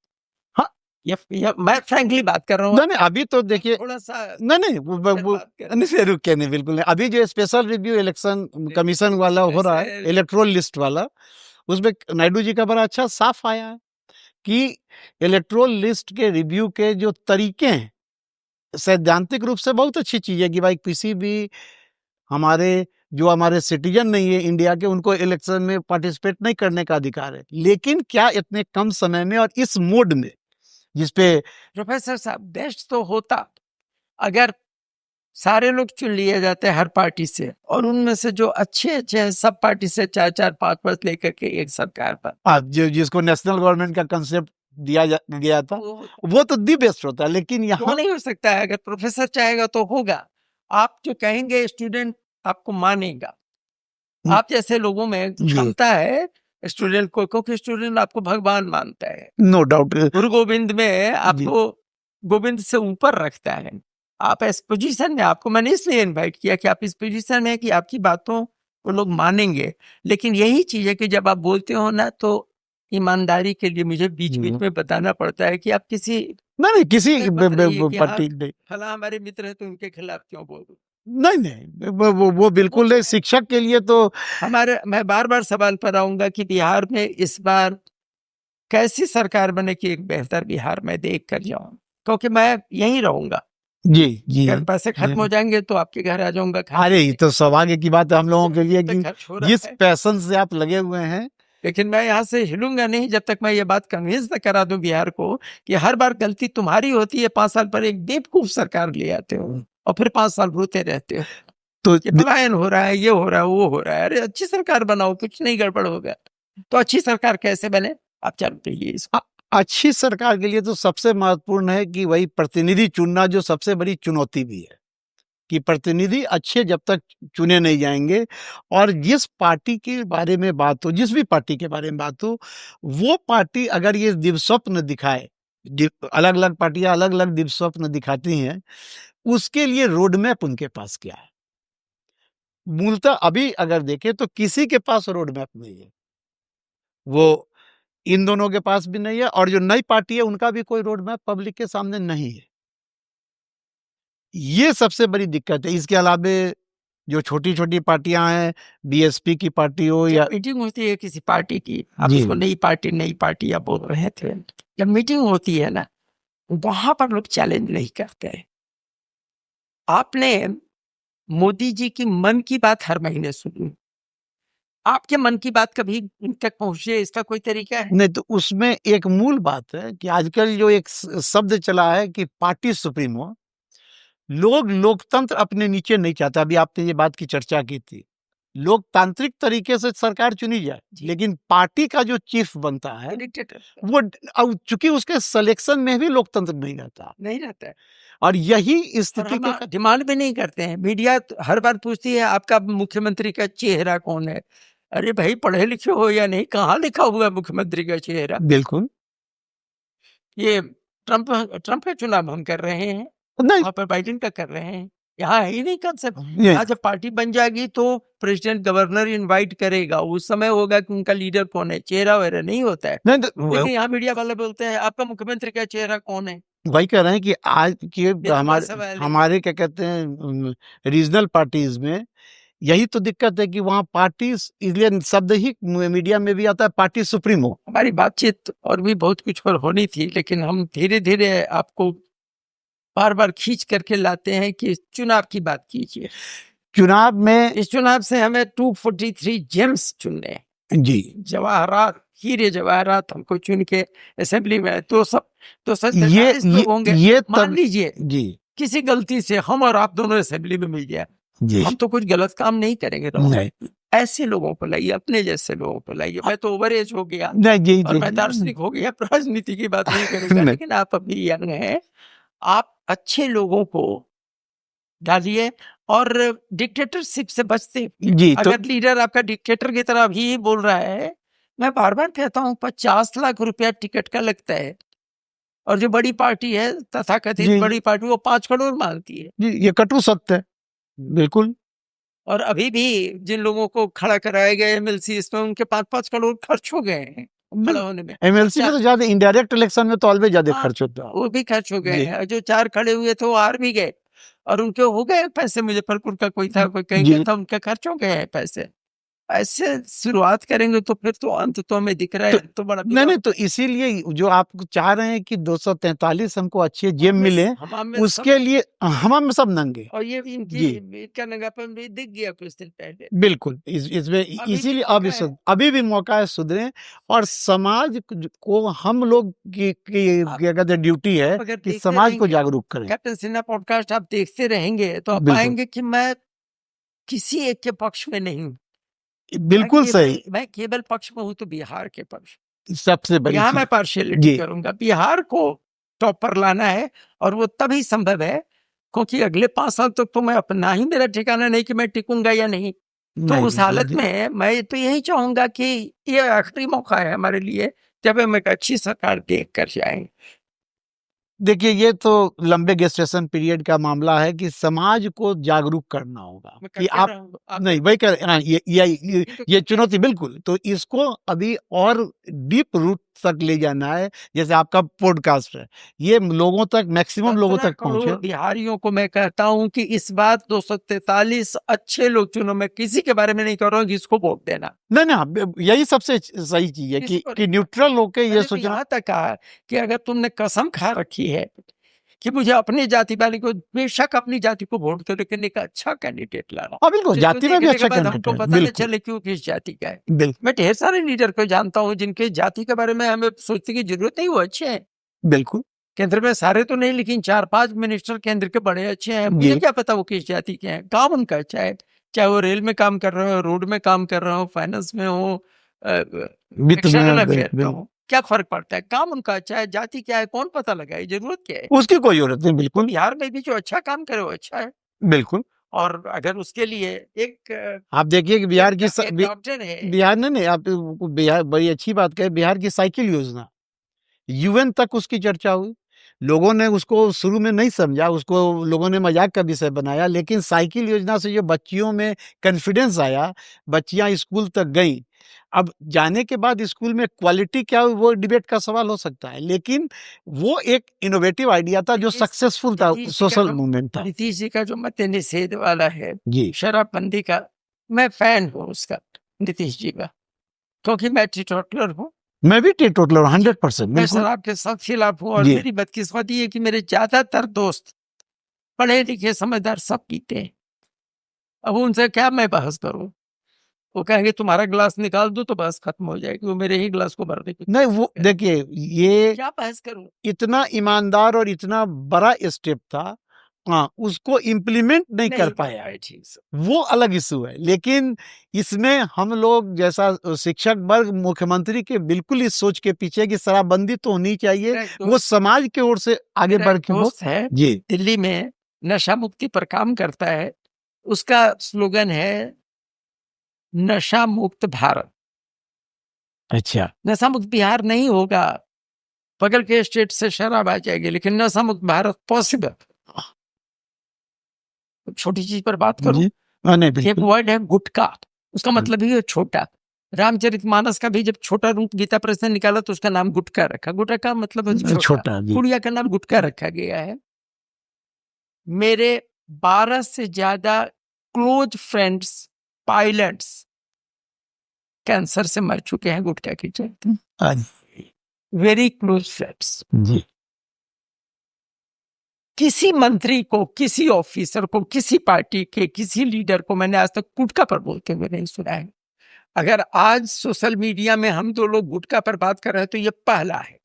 हाँ, ये मैं फ्रैंकली बात कर रहा हूँ, नहीं अभी तो देखिए, थोड़ा सा नहीं नहीं रुके नहीं, बिल्कुल नहीं। अभी जो स्पेशल रिव्यू इलेक्शन कमीशन वाला हो रहा है, इलेक्ट्रोल लिस्ट वाला, उसमें नायडू जी का बड़ा अच्छा साफ आया है कि इलेक्ट्रोल लिस्ट के रिव्यू के जो तरीके हैं, सैद्धांतिक रूप से बहुत अच्छी चीज है कि भाई किसी भी हमारे जो हमारे सिटीजन नहीं है इंडिया के, उनको इलेक्शन में पार्टिसिपेट नहीं करने का अधिकार है। लेकिन क्या इतने कम समय में और इस मोड में, जिसपे प्रोफेसर साहब बेस्ट तो होता अगर सारे लोग चुन लिए जाते हैं हर पार्टी से, और उनमें से जो अच्छे अच्छे हैं सब पार्टी से 4-4 5-5 लेकर के एक सरकार पर, जिसको नेशनल गवर्नमेंट का कंसेप्ट गया था, वो तो दी बेस्ट होता है। लेकिन यहाँ नहीं हो सकता है। अगर प्रोफेसर चाहेगा तो होगा, आप जो कहेंगे स्टूडेंट आपको मानेगा। आप जैसे लोगों में क्षमता है स्टूडेंट को, क्योंकि स्टूडेंट आपको भगवान मानता है, नो डाउट। गुरु गोविंद में आपको गोविंद से ऊपर रखता है। आप इस पोजीशन में, आपको मैंने इसलिए इनवाइट किया कि आप इस पोजीशन में कि आपकी बातों को लोग मानेंगे। लेकिन यही चीज है कि जब आप बोलते हो ना, तो ईमानदारी के लिए मुझे बीच बीच में बताना पड़ता है कि आप किसी नहीं किसी पार्टी फला हमारे मित्र है तो उनके खिलाफ क्यों बोल दूं। नहीं वो बिल्कुल नहीं। शिक्षक के लिए तो मैं बार बार सवाल पर आऊंगा कि बिहार में इस बार कैसी सरकार बने कि एक बेहतर बिहार में देख कर जाऊं, क्योंकि मैं यहीं रहूंगा। जी जी, अगर पैसे खत्म हो जाएंगे तो आपके घर आ जाऊंगा। अरे ये तो सौभाग्य की बात है हम लोगों के लिए कि जिस पैशन से आप लगे हुए हैं। लेकिन मैं यहाँ से हिलूंगा नहीं जब तक मैं ये बात कन्विंस न करा दूं बिहार को कि हर बार गलती तुम्हारी होती है। 5 साल पर एक बेवकूफ सरकार ले आते हो और फिर 5 साल रोते रहते हो, तो पलायन हो रहा है, ये हो रहा है, वो हो रहा है। अरे अच्छी सरकार बनाओ, कुछ नहीं गड़बड़ होगा। तो अच्छी सरकार कैसे बने, आप जानते ही इसको। अच्छी सरकार के लिए तो सबसे महत्वपूर्ण है कि वही प्रतिनिधि चुनना, जो सबसे बड़ी चुनौती भी है कि प्रतिनिधि अच्छे जब तक चुने नहीं जाएंगे, और जिस पार्टी के बारे में बात हो, जिस भी पार्टी के बारे में बात हो, वो पार्टी अगर ये दिव्यस्वप्न दिखाए, अलग अलग पार्टियां अलग अलग दिव्यस्वप्न दिखाती हैं, उसके लिए रोड मैप उनके पास क्या है। मूलतः अभी अगर देखें तो किसी के पास रोड मैप नहीं है, वो इन दोनों के पास भी नहीं है, और जो नई पार्टी है उनका भी कोई रोड मैप पब्लिक के सामने नहीं है। ये सबसे बड़ी दिक्कत है। इसके अलावा जो छोटी छोटी पार्टियां हैं, बीएसपी की पार्टी हो या मीटिंग होती है किसी पार्टी की, आप उसको नई पार्टी या बोल रहे थे, जब मीटिंग होती है ना, वहां पर लोग चैलेंज नहीं करते हैं। आपने मोदी जी की मन की बात हर महीने सुनी, आपके मन की बात कभी इन तक पहुंचे, इसका कोई तरीका है? नहीं। तो उसमें एक मूल बात है कि आजकल जो एक शब्द चला है कि पार्टी सुप्रीमो, लोग लोकतंत्र अपने नीचे नहीं चाहते। अभी आपने ये बात की चर्चा की थी, लोकतांत्रिक तरीके से सरकार चुनी जाए, जी। लेकिन पार्टी का जो चीफ बनता है डिक्टेटर वो अब चूंकि उसके सिलेक्शन में भी लोकतंत्र नहीं रहता, नहीं रहता है और यही और स्थिति हम के डिमांड भी नहीं करते हैं। मीडिया हर बार पूछती है आपका मुख्यमंत्री का चेहरा कौन है। अरे भाई, पढ़े लिखे हो या नहीं, कहाँ लिखा हुआ है मुख्यमंत्री का चेहरा? बिल्कुल ये ट्रम्प ट्रम्प का चुनाव हम कर रहे हैं, नहीं, वहां पर बाइडेन का कर रहे हैं, यहाँ है ही नहीं कंसेप्ट। ये यहाँ जब पार्टी बन जाएगी तो प्रेसिडेंट गवर्नर इनवाइट करेगा, उस समय होगा कि उनका लीडर कौन है, चेहरा वगैरह नहीं होता है। नहीं लेकिन यहाँ मीडिया वाले बोलते हैं आपका मुख्यमंत्री का चेहरा कौन है। वही कह रहे हैं कि आज के ये तो बड़ा हमारे सवाल है। हमारे क्या कहते हैं रीजनल पार्टीज में यही तो दिक्कत है कि वहाँ पार्टी, इसलिए शब्द ही मीडिया में भी आता है पार्टी सुप्रीमो। हमारी बातचीत और भी बहुत कुछ पर होनी थी, लेकिन हम धीरे धीरे आपको बार बार खींच करके लाते हैं कि चुनाव की बात कीजिए। चुनाव में इस चुनाव से हमें 243 जेम्स चुनने हैं। जी, जवाहरात, हीरे जवाहरात हमको चुन के असेंबली में तो सब ये लोग होंगे। ये मान तब लीजिए जी किसी गलती से हम और आप दोनों असेंबली में मिल जाए, जी हम तो कुछ गलत काम नहीं करेंगे। तो नहीं ऐसे लोगों को लाइए, अपने जैसे लोगों को लाइए। मैं तो ओवर एज हो गया नहीं जी और जी मैं दार्शनिक हो गया, राजनीति की बात नहीं करूंगा। नहीं। लेकिन आप अभी यंग हैं, आप अच्छे लोगों को डालिए और डिक्टेटरशिप से बचते। जी तो अगर लीडर आपका डिक्टेटर की तरह भी बोल रहा है, मैं बार बार कहता हूँ 50 लाख रुपया टिकट का लगता है, और जो बड़ी पार्टी है तथाकथित जी बड़ी पार्टी, वो 5 करोड़ मांगती है। जी, ये कटु सत्य है, बिल्कुल। और अभी भी जिन लोगों को खड़ा कराए गए एमएलसी, इसमें उनके 5-5 करोड़ खर्च हो गए हैं खड़ा होने में। एमएलसी में तो ज्यादा, इनडायरेक्ट इलेक्शन में तो ऑलवेज ज्यादा हाँ, खर्च होता है। वो भी खर्च हो गए जी हैं। जो 4 खड़े हुए थे वो हार भी गए, और उनके हो गए पैसे। मुजफ्फरपुर का कोई था, कोई कहीं जी का था, उनके खर्च हो गए हैं पैसे। ऐसे शुरुआत करेंगे तो फिर तो अंत तो हमें दिख रहा है, तो बड़ा नहीं नहीं, तो इसीलिए जो आप चाह रहे हैं कि 243 हमको अच्छे जेम मिले, हमाम में उसके लिए हम में सब नंगे। और ये भी जी इनका नंगापन भी दिख गया कुछ दिन पहले। बिल्कुल, इसमें अभी भी इसीलिए मौका है। अभी भी मौका है सुधरे, और समाज को हम लोग की क्या कहते हैं ड्यूटी है अगर कि देखते समाज को रहेंगे, जागरूक करें। कैप्टन सिन्हा पॉडकास्ट आप देखते रहेंगे तो आप बिल्कुल पाएंगे कि मैं किसी एक के पक्ष में नहीं हूँ। बिल्कुल सही, मैं केवल पक्ष में हूँ तो बिहार के पक्ष। सबसे बड़ी यहाँ चीज। मैं पार्शियलिटी जी करूंगा, बिहार को टॉप पर लाना है, और वो तभी संभव है क्योंकि अगले 5 साल तक तो मैं अपना ही, मेरा ठिकाना नहीं कि मैं टिकूंगा या नहीं। तो नहीं, उस हालत में मैं तो यही चाहूंगा कि ये आखिरी मौका है हमारे लिए, जब हम एक अच्छी सरकार देख कर जाएंगे। देखिए, ये तो लंबे गेस्टेशन पीरियड का मामला है कि समाज को जागरूक करना होगा मैं कि करते आप रहूंगा। नहीं वही कर हाँ, ये तो ये चुनौती बिल्कुल, तो इसको अभी और डीप रूट तक ले जाना है। जैसे आपका पॉडकास्ट है, ये लोगों तक, मैक्सिमम लोगों 17 तक पहुंचे। करोड़ बिहारियों को मैं कहता हूं कि इस बार 243 अच्छे लोग चुनो। मैं किसी के बारे में नहीं कर रहा हूँ जिसको वोट देना। नहीं नहीं, यही सबसे सही चीज है किसी को कि नहीं। न्यूट्रल होके ये मैंने तो सोचना। यहाँ तक कहा कि अगर तुमने कसम खा रखी है कि मुझे अपनी जाति वाले को, बेशक अपनी जाति को वोट दो, लेकिन एक अच्छा कैंडिडेट लाना, हाँ बिल्कुल, जिसको जाति में भी देखने के अच्छा बाद कैंडिडेट हमको है, पता न बिल्कुल चले क्यों किस जाति का है। बिल्कुल मैं ढेर सारे लीडर को जानता हूँ जिनके जाति के बारे में हमें सोचने की जरूरत नहीं, वो अच्छे हैं। बिल्कुल केंद्र में सारे तो नहीं, लेकिन 4-5 मिनिस्टर केंद्र के बड़े अच्छे हैं। मुझे जी क्या पता वो किस जाति के हैं, काम उनका अच्छा है। चाहे वो रेल में काम कर रहे हो, रोड में काम कर रहे हो, फाइनेंस में हो, वित्त एक्सटर्नल में अफेयर में हो, क्या फर्क पड़ता है? काम उनका अच्छा है, जाति क्या है कौन पता लगाए, जरूरत क्या है? उसकी कोई जरूरत नहीं, तो बिल्कुल बिहार में भी जो अच्छा काम करे वो अच्छा है। बिल्कुल। और अगर उसके लिए एक आप देखिए कि बिहार की एक डॉक्टर है, बिहार ने नहीं, आप बिहार बड़ी अच्छी बात कहे, बिहार की साइकिल योजना यूएन तक उसकी चर्चा हुई। लोगों ने उसको शुरू में नहीं समझा, उसको लोगों ने मजाक का विषय बनाया, लेकिन साइकिल योजना से जो बच्चियों में कॉन्फिडेंस आया, बच्चियां स्कूल तक गई। अब जाने के बाद स्कूल में क्वालिटी क्या हुई वो डिबेट का सवाल हो सकता है, लेकिन वो एक इनोवेटिव आइडिया था जो सक्सेसफुल था, सोशल मूवमेंट था। नीतीश जी का जो मत निषेध वाला है, जी शराबबंदी का, मैं फैन हूँ उसका, नीतीश जी का, क्योंकि मैं टीटोटलर हूँ। मैं भी टीटोटलर 100%, मैं बिल्कुल शराब के सख्त खिलाफ हूँ, और जी मेरी बदकिस्मती है कि मेरे ज्यादातर दोस्त पढ़े लिखे समझदार सब पीते हैं। अब उनसे क्या मैं बहस करूं? वो कहेंगे तुम्हारा गिलास निकाल दो तो बहस खत्म हो जाएगी, वो मेरे ही गिलास को भरने की नहीं, वो देखिए ये क्या बहस करूं? इतना ईमानदार और इतना बड़ा स्टेप था, हाँ, उसको इम्प्लीमेंट नहीं कर पाया, वो अलग इशू है। लेकिन इसमें हम लोग जैसा शिक्षक वर्ग मुख्यमंत्री के बिल्कुल इस सोच के पीछे कि शराबबंदी तो होनी चाहिए, वो समाज की ओर से आगे बढ़ के हो। है जी, दिल्ली में नशा मुक्ति पर काम करता है, उसका स्लोगन है नशा मुक्त भारत। अच्छा, नशा मुक्त बिहार नहीं होगा, बगल के स्टेट से शराब आ जाएगी, लेकिन नशा मुक्त भारत पॉसिबल। छोटी चीज पर बात करूं, जी, नहीं एक बिल्कुल, वर्ड है गुटखा, उसका मतलब ही है छोटा। रामचरितमानस का भी जब छोटा रूप गीता प्रेस ने निकाला तो उसका नाम गुटखा रखा। गुटखा का मतलब है छोटा। छोटा, जी, गुड़िया का नाम गुटखा रखा गया है। मेरे 12 से ज्यादा क्लोज फ्रेंड्स पायलट्स कैंसर से मर चुके हैं गुटखा के चलते। हाँ, वेरी क्लोज फ्रेंड्स। जी, किसी मंत्री को, किसी ऑफिसर को, किसी पार्टी के किसी लीडर को मैंने आज तक गुटखा पर बोलते हुए नहीं सुना है। अगर आज सोशल मीडिया में हम दो लोग गुटखा पर बात कर रहे हैं तो ये पहला है।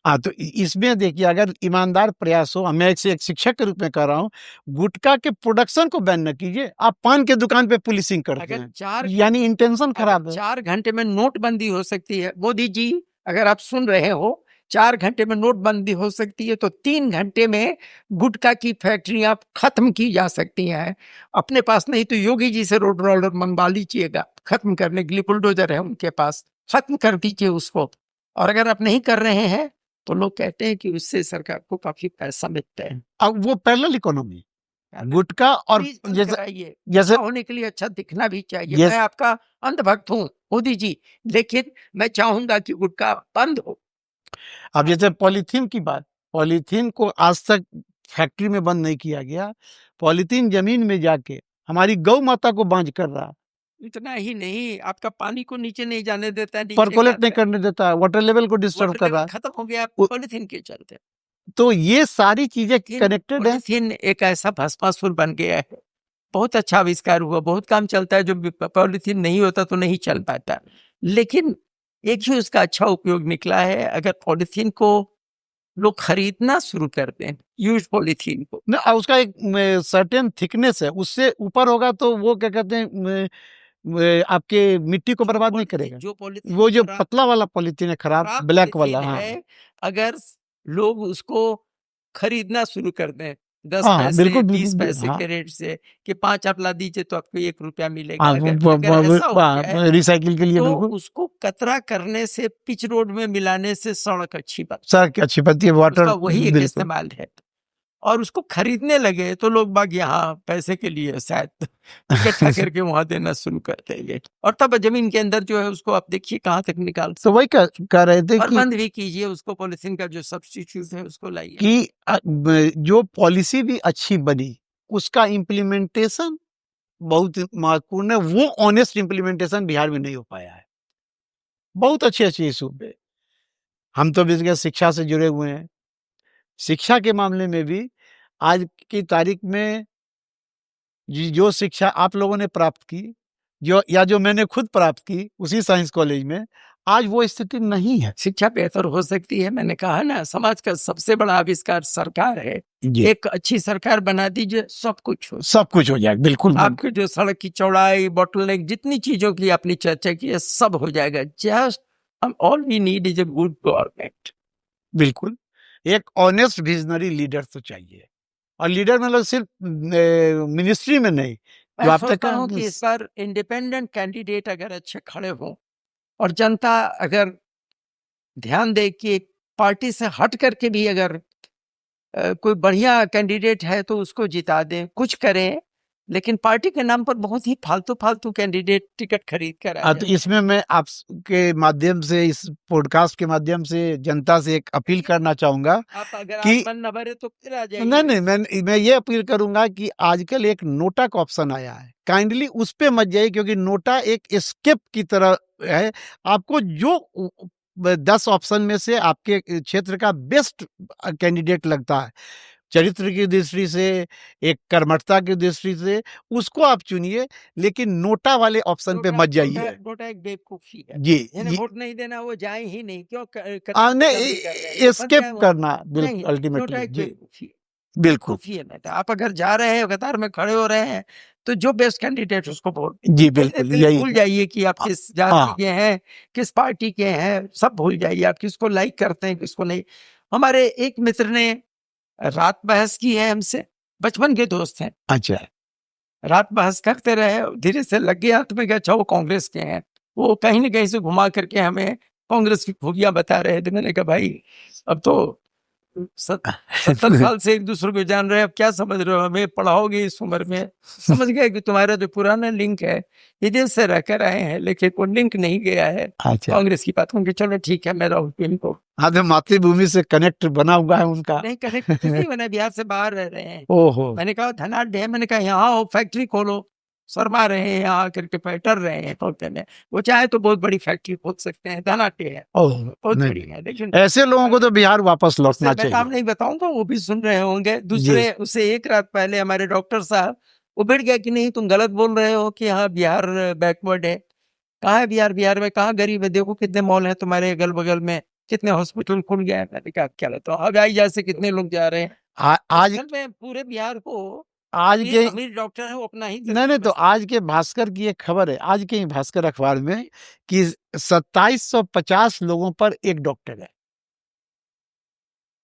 हाँ, तो इसमें देखिए, अगर ईमानदार प्रयास हो, मैं एक शिक्षक के रूप में कह रहा हूँ, गुटखा के प्रोडक्शन को बैन न कीजिए, आप पान के दुकान पे पुलिसिंग करते अगर हैं, यानी इंटेंशन खराब है। 4 घंटे में नोटबंदी हो सकती है, मोदी जी अगर आप सुन रहे हो, 4 घंटे में नोटबंदी हो सकती है, तो 3 घंटे में गुटखा की फैक्ट्रियां खत्म की जा सकती हैं। अपने पास नहीं तो योगी जी से रोड रोलर मंगवा लीजिएगा, खत्म करने के लिए बुलडोजर है उनके पास, खत्म कर दीजिए उसको। और अगर आप नहीं कर रहे हैं तो लोग कहते हैं कि उससे सरकार को काफी पैसा मिलता है। अब वो पैरेलल इकोनॉमी, गुटखा और जैसे जैसे होने के लिए अच्छा दिखना भी चाहिए। Yes. मैं आपका अंधभक्त हूँ मोदी जी, लेकिन मैं चाहूंगा कि गुटखा बंद हो। अब जैसे पॉलीथीन की बात, पॉलीथीन को आज तक फैक्ट्री में बंद नहीं किया गया, पॉलीथीन जमीन में जाके हमारी गौ माता को बांझ कर रहा, इतना ही नहीं, आपका पानी को नीचे नहीं जाने देता, परकोलेट नहीं करने देता, वाटर लेवल को डिस्टर्ब कर रहा, खत्म हो गया पॉलिथीन के चलते। तो ये सारी चीजें कनेक्टेड है। पॉलिथीन एक ऐसा भस्मासुर बन गया है, बहुत अच्छा आविष्कार हुआ, बहुत काम चलता है। जो पॉलिथीन नहीं होता तो नहीं चल पाता, लेकिन एक ही उसका अच्छा उपयोग निकला है। अगर पॉलिथीन को लोग खरीदना शुरू कर दें, यूज पॉलिथीन को ना, उसका एक सर्टेन थिकनेस है, उससे ऊपर होगा तो वो क्या कहते हैं, आपके मिट्टी को बर्बाद नहीं करेगा। जो पॉलिथीन, वो जो पतला वाला पॉलिथीन है, खराब ब्लैक वाला, हाँ, है, अगर लोग उसको खरीदना शुरू कर दें 10 हाँ, पैसे बिल्कुल 20 बिल्कुल, पैसे हाँ, के रेट से कि 5 आप ला दीजिए तो आपको 1 रुपया मिलेगा। हाँ, अगर ऐसा हो गया है, रिसाइकिल के लिए तो बिल्कुल उसको कतरा करने से, पिच रोड में मिलाने से सड़क अच्छी बात, सर अच्छी बनती है, वाटर उसका वही एक बिल्कुल इस्तेमाल है। और उसको खरीदने लगे तो लोग बाग यहाँ पैसे के लिए शायद इकट्ठा करके वहां देना शुरू कर देंगे, और तब जमीन के अंदर जो है उसको आप देखिए कहाँ तक निकाल तो वही कह रहे थे और कि बंद भी कीजिए उसको, पॉलिथीन का जो सब्स्टिट्यूट है उसको लाइए। कि जो पॉलिसी भी अच्छी बनी, उसका इम्प्लीमेंटेशन बहुत महत्वपूर्ण है, वो ऑनेस्ट इम्प्लीमेंटेशन बिहार में नहीं हो पाया है। बहुत अच्छे अच्छे इशू पे हम तो बेसिकली शिक्षा से जुड़े हुए हैं, शिक्षा के मामले में भी आज की तारीख में जो शिक्षा आप लोगों ने प्राप्त की, जो मैंने खुद प्राप्त की उसी साइंस कॉलेज में, आज वो स्थिति नहीं है। शिक्षा बेहतर हो सकती है। मैंने कहा ना, समाज का सबसे बड़ा आविष्कार सरकार है। एक अच्छी सरकार बना दीजिए, सब कुछ हो जाएगा, बिल्कुल। आपकी जो सड़क की चौड़ाई, बॉटलनेक, जितनी चीजों की आपने चर्चा की है, सब हो जाएगा। Just all we need is a good government. बिल्कुल, एक ऑनेस्ट विजनरी लीडर तो चाहिए, और लीडर मतलब सिर्फ मिनिस्ट्री में नहीं। मैं सोचता हूं कि इस बार इंडिपेंडेंट कैंडिडेट अगर अच्छे खड़े हों और जनता अगर ध्यान दे कि पार्टी से हट करके भी अगर कोई बढ़िया कैंडिडेट है तो उसको जिता दें, कुछ करें, लेकिन पार्टी के नाम पर बहुत ही फालतू कैंडिडेट टिकट खरीद कर आ तो इसमें मैं आपके माध्यम से, इस पॉडकास्ट के माध्यम से जनता से एक अपील करना चाहूंगा कि मन न भरे तो फिर आ जाइए। नहीं, मैं ये अपील करूंगा कि आजकल एक नोटा का ऑप्शन आया है, काइंडली उस पे मत जाइए, क्योंकि नोटा एक एस्केप की तरह है। आपको जो 10 ऑप्शन में से आपके क्षेत्र का बेस्ट कैंडिडेट लगता है, चरित्र की दृष्टि से, एक कर्मठता की दृष्टि से, उसको आप चुनिए, लेकिन नोटा वाले ऑप्शन पे मत जाइए। नोटा एक बेवकूफी है जी, वोट नहीं देना, वो जाए ही नहीं। क्यों एस्केप करना बिल्कुल अल्टीमेटली। बेवकूफी है। बिल्कुल ये नहीं था। आप अगर जा रहे हैं कतार में खड़े हो रहे हैं तो जो बेस्ट कैंडिडेट उसको वोट दीजिए। जी बिल्कुल यही भूल जाइए कि आप किस जाति हाँ के हैं, किस पार्टी के हैं, सब भूल जाइए आप किसको लाइक करते हैं किसको नहीं। हमारे एक मित्र ने रात बहस की है हमसे, बचपन के दोस्त हैं, अच्छा रात बहस करते रहे, धीरे से लग गया तो मैं क्या, अच्छा वो कांग्रेस के हैं, वो कहीं ना कहीं से घुमा करके हमें कांग्रेस की खूबियां बता रहे थे। मैंने कहा भाई अब तो 70 साल से एक दूसरे को जान रहे हैं, अब क्या समझ रहे हो, हमें पढ़ाओगे इस उम्र में। समझ गए कि तुम्हारा जो पुराना लिंक है विदेश से रहकर आए हैं लेकिन वो लिंक नहीं गया है अच्छा कांग्रेस की बात होंगे। चलो ठीक है, मैं राहुल पीएम को हाँ तो मातृभूमि से कनेक्ट बना हुआ है उनका। नहीं, कनेक्ट नहीं बना, बिहार से बाहर रह रहे हैं। ओहो मैंने कहा धनाढ़ है, मैंने कहा यहाँ हो फैक्ट्री खोलो, शर्मा रहे हैं यहाँ आकर के डर रहे हैं खोलते में। वो चाहे तो बहुत बड़ी फैक्ट्री खोल सकते हैं, धनाटे है ओह बहुत नहीं बड़ी है, लेकिन ऐसे लोगों को तो बिहार वापस लौटना मैं चाहिए। नाम नहीं बताऊंगा, वो भी सुन रहे होंगे। दूसरे उससे एक रात पहले हमारे डॉक्टर साहब वो बैठ गया कि नहीं तुम गलत बोल रहे हो कि हाँ बिहार बैकवर्ड है। कहाँ है बिहार, बिहार में कहाँ गरीब है, देखो कितने मॉल हैं तुम्हारे अगल बगल में, कितने हॉस्पिटल खुल गए हैं। मैंने कहा क्या लेता हूँ, हवाई जहाज से कितने लोग जा रहे हैं। आज असल में पूरे बिहार को आज के अमीर डॉक्टर है वो अपना ही नहीं तो आज के भास्कर की एक खबर है, आज के ही भास्कर अखबार में कि 2750 लोगों पर एक डॉक्टर है।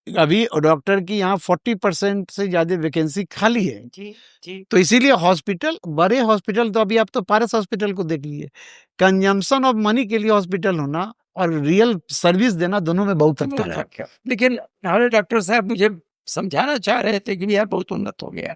अभी डॉक्टर की यहाँ 40% से ज्यादा वैकेंसी खाली है। जी तो इसीलिए हॉस्पिटल, बड़े हॉस्पिटल तो अभी आप तो पारस हॉस्पिटल को देख लीजिए, कंजम्पशन ऑफ मनी के लिए हॉस्पिटल होना और रियल सर्विस देना दोनों में बहुत अंतर है। लेकिन हमारे डॉक्टर साहब मुझे समझाना चाह रहे थे कि यार बहुत उन्नत हो गया,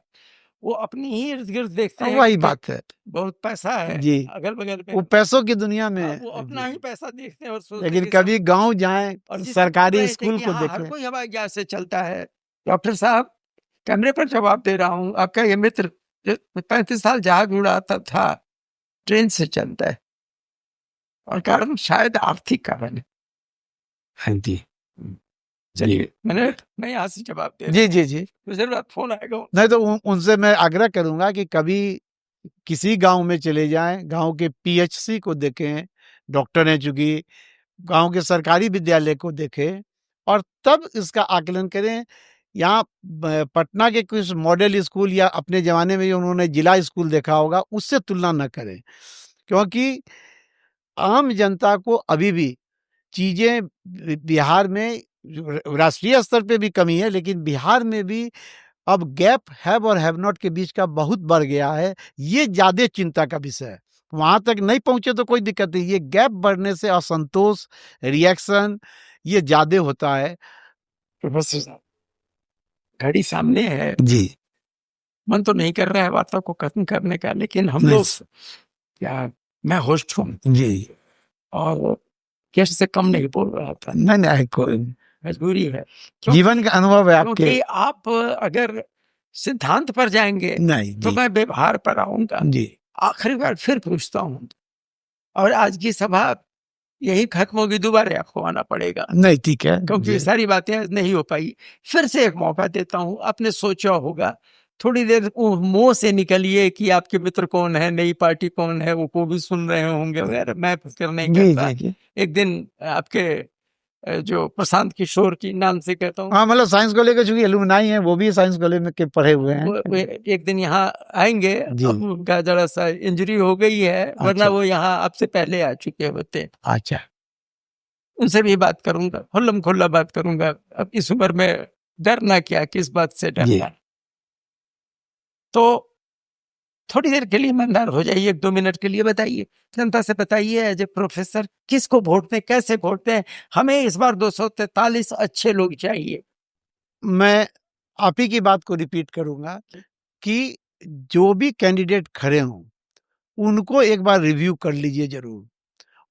वो अपनी ही इर्द गिर्द देखते हैं, वही बात है, बहुत पैसा है जी अगल बगल में, वो पैसों की दुनिया में वो अपना ही पैसा देखते हैं और सोचते लेकिन हैं कभी गांव जाएं और जिससे बोल सरकारी रहे थे स्कूल कि को हाँ, हर देखें। कोई हवाई जहाज से चलता है। डॉक्टर साहब कैमरे पर जवाब दे रहा हूँ, आपका ये मित्र 35 साल जहाज उड़ाता था ट्रेन से चलता है, और कारण शायद आर्थिक कारण है। हाँ जी चलिए मैं यहाँ से जवाब दे जी जी जी दूसरी बात फोन आएगा नहीं तो उनसे मैं आग्रह करूंगा कि कभी किसी गांव में चले जाएं, गांव के पीएचसी को देखें, डॉक्टर हैं चूंकि, गांव के सरकारी विद्यालय को देखें और तब इसका आकलन करें। यहाँ पटना के कुछ मॉडल स्कूल या अपने जमाने में जो उन्होंने जिला स्कूल देखा होगा उससे तुलना न करें, क्योंकि आम जनता को अभी भी चीजें बिहार में राष्ट्रीय स्तर पे भी कमी है, लेकिन बिहार में भी अब गैप हैव और हैव नॉट के बीच का बहुत बढ़ गया है। ये ज्यादा चिंता का विषय है। वहां तक नहीं पहुंचे तो कोई दिक्कत नहीं, ये गैप बढ़ने से असंतोष, रिएक्शन ये ज्यादा होता है। प्रोफेसर साहब घड़ी सामने है जी मन तो नहीं कर रहा है वार्ता को खत्म करने का, लेकिन हम लोग क्या, मैं होस्ट हूँ जी और गेस्ट से कम नहीं बोल रहा था, नहीं कोई मजबूरी है, जीवन का अनुभव है आपके। क्योंकि आप अगर सिद्धांत पर जाएंगे नहीं तो जी मैं व्यवहार पर आऊंगा। जी आखिरी बार फिर पूछता हूँ, और आज की सभा यही खत्म होगी, दोबारा आपको आना पड़ेगा, नहीं ठीक है क्योंकि ये सारी बातें नहीं हो पाई। फिर से एक मौका देता हूँ, आपने सोचा होगा थोड़ी देर मुंह से निकलिए कि आपके मित्र कौन है, नई पार्टी कौन है, वो भी सुन रहे होंगे वगैरह, मैं फिक्र नहीं करता। एक दिन आपके जो प्रशांत किशोर की नाम से कहता हूँ, हाँ मतलब साइंस को लेकर चूंकि एलुमनाई है, वो भी साइंस कॉलेज में के पढ़े हुए हैं, वो एक दिन यहाँ आएंगे। अब उनका जरा सा इंजरी हो गई है, वरना वो यहाँ आपसे पहले आ चुके होते। अच्छा उनसे भी बात करूंगा, खुल्लम खुल्ला बात करूंगा। अब इस उम्र में डरना क्या, किस बात से डरना। तो थोड़ी देर के लिए ईमानदार हो जाइए, 1-2 मिनट के लिए बताइए, जनता से बताइए एज ए प्रोफेसर किसको वोट दें, कैसे वोट दें। हमें इस बार 243 अच्छे लोग चाहिए। मैं आप ही की बात को रिपीट करूंगा कि जो भी कैंडिडेट खड़े हों उनको एक बार रिव्यू कर लीजिए जरूर,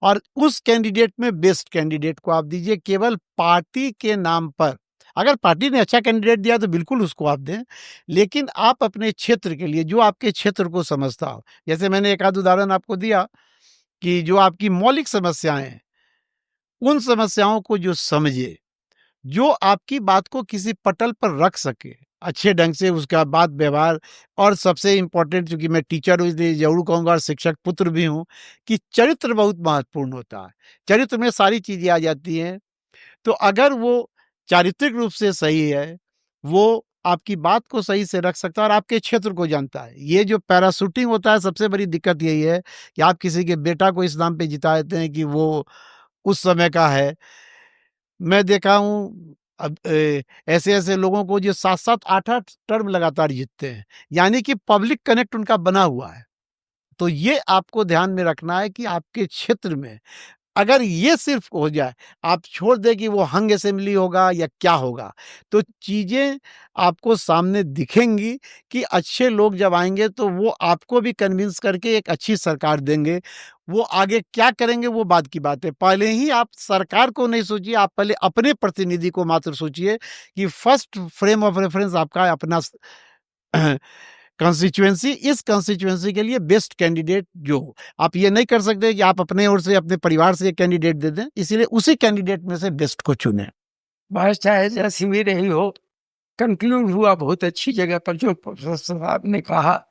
और उस कैंडिडेट में बेस्ट कैंडिडेट को आप दीजिए। केवल पार्टी के नाम पर, अगर पार्टी ने अच्छा कैंडिडेट दिया तो बिल्कुल उसको आप दें, लेकिन आप अपने क्षेत्र के लिए जो आपके क्षेत्र को समझता हो, जैसे मैंने एक आध उदाहरण आपको दिया कि जो आपकी मौलिक समस्याएं हैं उन समस्याओं को जो समझे, जो आपकी बात को किसी पटल पर रख सके अच्छे ढंग से, उसका बात व्यवहार, और सबसे इंपॉर्टेंट चूंकि मैं टीचर हूं इसलिए जरूर कहूंगा और शिक्षक पुत्र भी हूं कि चरित्र बहुत महत्वपूर्ण होता है। चरित्र में सारी चीजें आ जाती हैं। तो अगर वो चारित्रिक रूप से सही है, वो आपकी बात को सही से रख सकता है और आपके क्षेत्र को जानता है। ये जो पैराशूटिंग होता है, सबसे बड़ी दिक्कत यही है कि आप किसी के बेटा को इस नाम पे जिता देते हैं कि वो उस समय का है। मैं देखा हूँ अब ऐसे-ऐसे लोगों को जो 7-7 8-8 टर्म लगातार जीतते हैं, यानी कि पब्लिक कनेक्ट उनका बना हुआ है। तो ये आपको ध्यान में रखना है कि आपके क्षेत्र में अगर ये सिर्फ हो जाए, आप छोड़ दें कि वो हंग असेंबली होगा या क्या होगा, तो चीज़ें आपको सामने दिखेंगी कि अच्छे लोग जब आएँगे तो वो आपको भी कन्विंस करके एक अच्छी सरकार देंगे। वो आगे क्या करेंगे वो बाद की बात है। पहले ही आप सरकार को नहीं सोचिए, आप पहले अपने प्रतिनिधि को मात्र सोचिए कि फर्स्ट फ्रेम ऑफ रेफरेंस आपका अपना कंस्टिट्यूएंसी, इस कंस्टिट्यूएंसी के लिए बेस्ट कैंडिडेट जो हो। आप ये नहीं कर सकते कि आप अपने ओर से अपने परिवार से एक कैंडिडेट दे दें, इसीलिए उसी कैंडिडेट में से बेस्ट को चुनें। बस चाहे जैसी भी रही हो, कंक्लूड हुआ बहुत अच्छी जगह पर जो प्रोफेसर साहब ने कहा।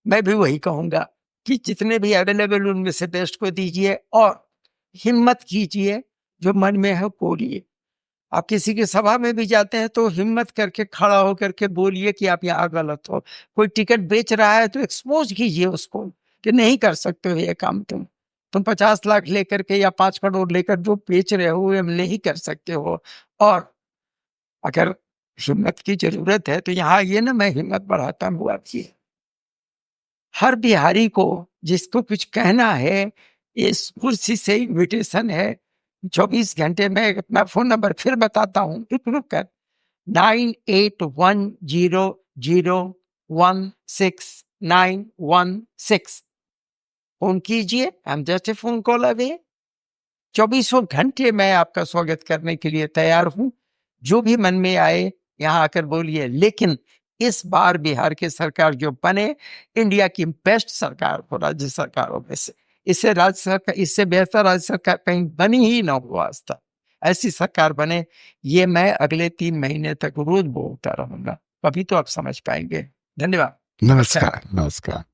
मैं भी वही कहूँगा कि जितने भी अवेलेबल उनमें से बेस्ट को दीजिए और हिम्मत कीजिए, जो मन में है बोलिए। आप किसी की सभा में भी जाते हैं तो हिम्मत करके खड़ा होकर के बोलिए कि आप यहाँ गलत हो। कोई टिकट बेच रहा है तो एक्सपोज कीजिए उसको कि नहीं कर सकते हो ये काम तुम 50 लाख लेकर के या 5 करोड़ लेकर जो बेच रहे हो ये नहीं कर सकते हो। और अगर हिम्मत की जरूरत है तो यहाँ ये ना मैं हिम्मत बढ़ाता हूँ आपकी। हर बिहारी को जिसको कुछ कहना है, इस कुर्सी से इन्विटेशन है। 24 घंटे में अपना फोन नंबर फिर बताता हूँ, रुक कर 9811016916 फोन कीजिए। हम जैसे फोन कॉल अवे 24 घंटे मैं आपका स्वागत करने के लिए तैयार हूं। जो भी मन में आए यहाँ आकर बोलिए। लेकिन इस बार बिहार की सरकार जो बने, इंडिया की बेस्ट सरकार हो राज्य सरकारों में से। इससे राज्य सरकार, इससे बेहतर राज्य सरकार कहीं बनी ही ना हो आज तक। ऐसी सरकार बने, ये मैं अगले 3 महीने तक रोज बोलता रहूंगा, कभी तो आप समझ पाएंगे। धन्यवाद। नमस्कार, नमस्कार।